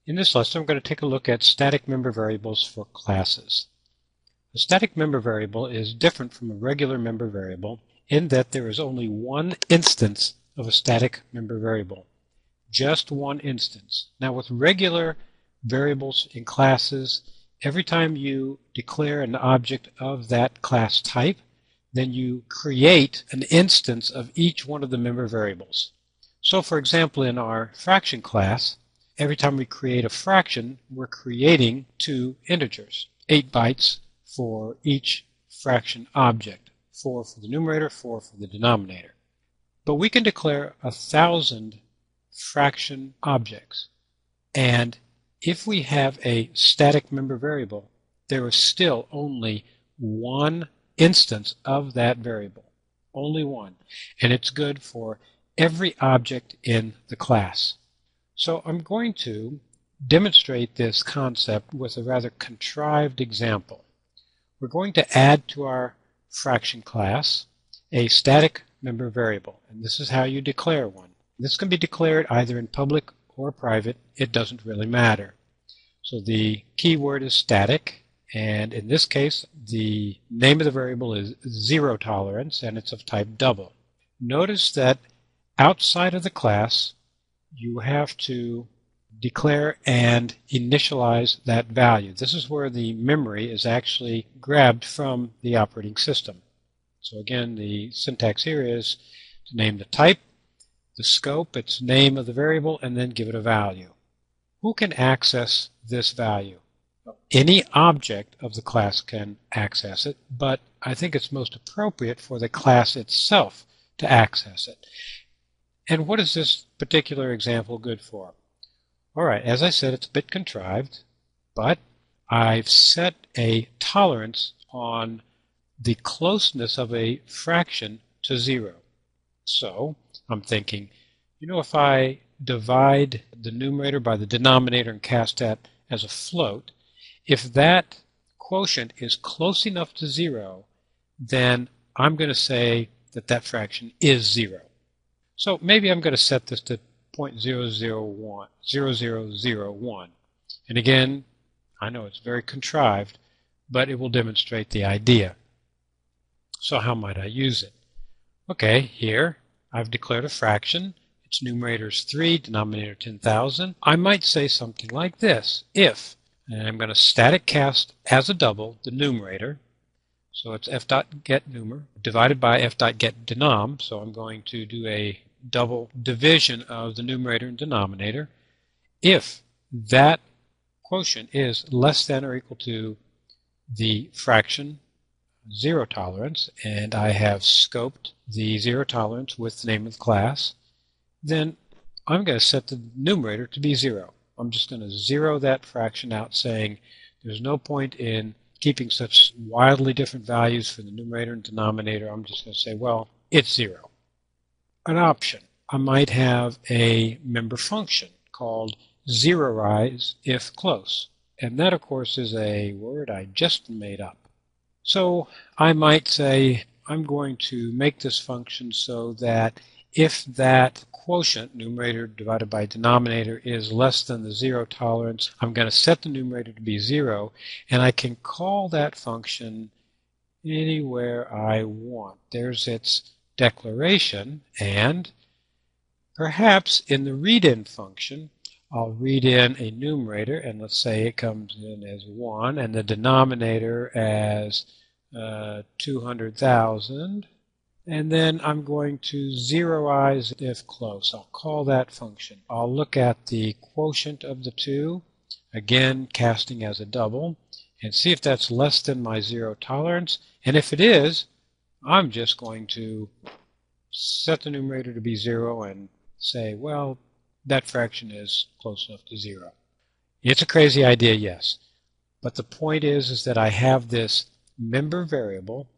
In this lesson, I'm going to take a look at static member variables for classes. A static member variable is different from a regular member variable in that there is only one instance of a static member variable. Just one instance. Now with regular variables in classes, every time you declare an object of that class type, then you create an instance of each one of the member variables. So for example, in our fraction class, every time we create a fraction, we're creating two integers, 8 bytes for each fraction object, 4 for the numerator, 4 for the denominator. But we can declare 1,000 fraction objects, and if we have a static member variable, there is still only one instance of that variable, only one, and it's good for every object in the class. So I'm going to demonstrate this concept with a rather contrived example. We're going to add to our fraction class a static member variable, and this is how you declare one. This can be declared either in public or private. It doesn't really matter. So the keyword is static, and in this case the name of the variable is zero tolerance, and it's of type double. Notice that outside of the class you have to declare and initialize that value. This is where the memory is actually grabbed from the operating system. So again, the syntax here is to name the type, the scope, its name of the variable, and then give it a value. Who can access this value? Any object of the class can access it, but I think it's most appropriate for the class itself to access it. And what is this particular example good for? All right, as I said, it's a bit contrived, but I've set a tolerance on the closeness of a fraction to 0. So I'm thinking, if I divide the numerator by the denominator and cast that as a float, if that quotient is close enough to 0, then I'm going to say that that fraction is 0. So maybe I'm going to set this to 0.0001. And again, I know it's very contrived, but it will demonstrate the idea. So how might I use it? Okay, here I've declared a fraction. Its numerator is 3, denominator 10,000. I might say something like this. If, and I'm going to static cast as a double the numerator, so it's f.getNumer divided by f.getDenom, so I'm going to do a double division of the numerator and denominator. If that quotient is less than or equal to the fraction zero tolerance, and I have scoped the zero tolerance with the name of the class, then I'm going to set the numerator to be 0. I'm just going to zero that fraction out, saying there's no point in keeping such wildly different values for the numerator and denominator. I'm just going to say, well, it's 0. An option. I might have a member function called zeroize if close. And that, of course, is a word I just made up. So I might say I'm going to make this function so that if that quotient, numerator divided by denominator, is less than the 0 tolerance, I'm going to set the numerator to be 0, and I can call that function anywhere I want. There's its declaration, and perhaps in the read-in function, I'll read in a numerator, and let's say it comes in as 1, and the denominator as 200,000. And then I'm going to zeroize if close. I'll call that function. I'll look at the quotient of the two, again casting as a double, and see if that's less than my 0 tolerance. And if it is, I'm just going to set the numerator to be 0 and say, well, that fraction is close enough to 0. It's a crazy idea, yes. But the point is that I have this member variable,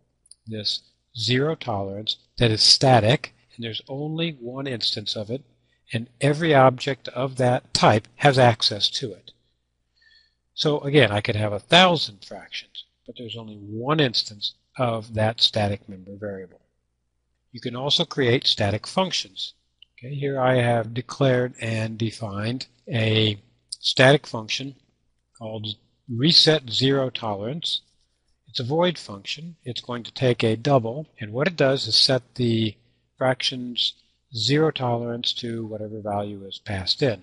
this 0 tolerance, that is static, and there's only one instance of it, and every object of that type has access to it. So again, I could have 1,000 fractions, but there's only one instance of that static member variable. You can also create static functions. Okay, here I have declared and defined a static function called reset zero tolerance. It's a void function. It's going to take a double, and what it does is set the fraction's zero tolerance to whatever value is passed in.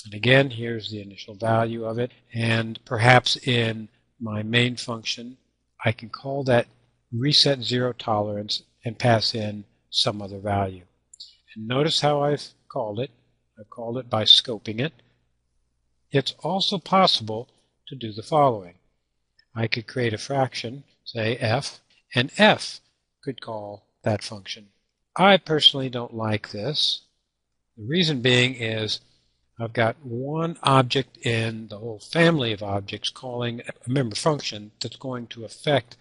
And again, here's the initial value of it, and perhaps in my main function, I can call that reset zero tolerance and pass in some other value. And notice how I've called it. I've called it by scoping it. It's also possible to do the following. I could create a fraction, say f, and f could call that function. I personally don't like this. The reason being is I've got one object in the whole family of objects calling a member function that's going to affect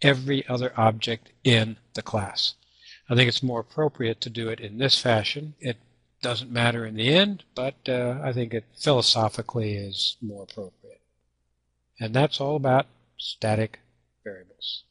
every other object in the class. I think it's more appropriate to do it in this fashion. It doesn't matter in the end, but I think it philosophically is more appropriate. And that's all about static variables.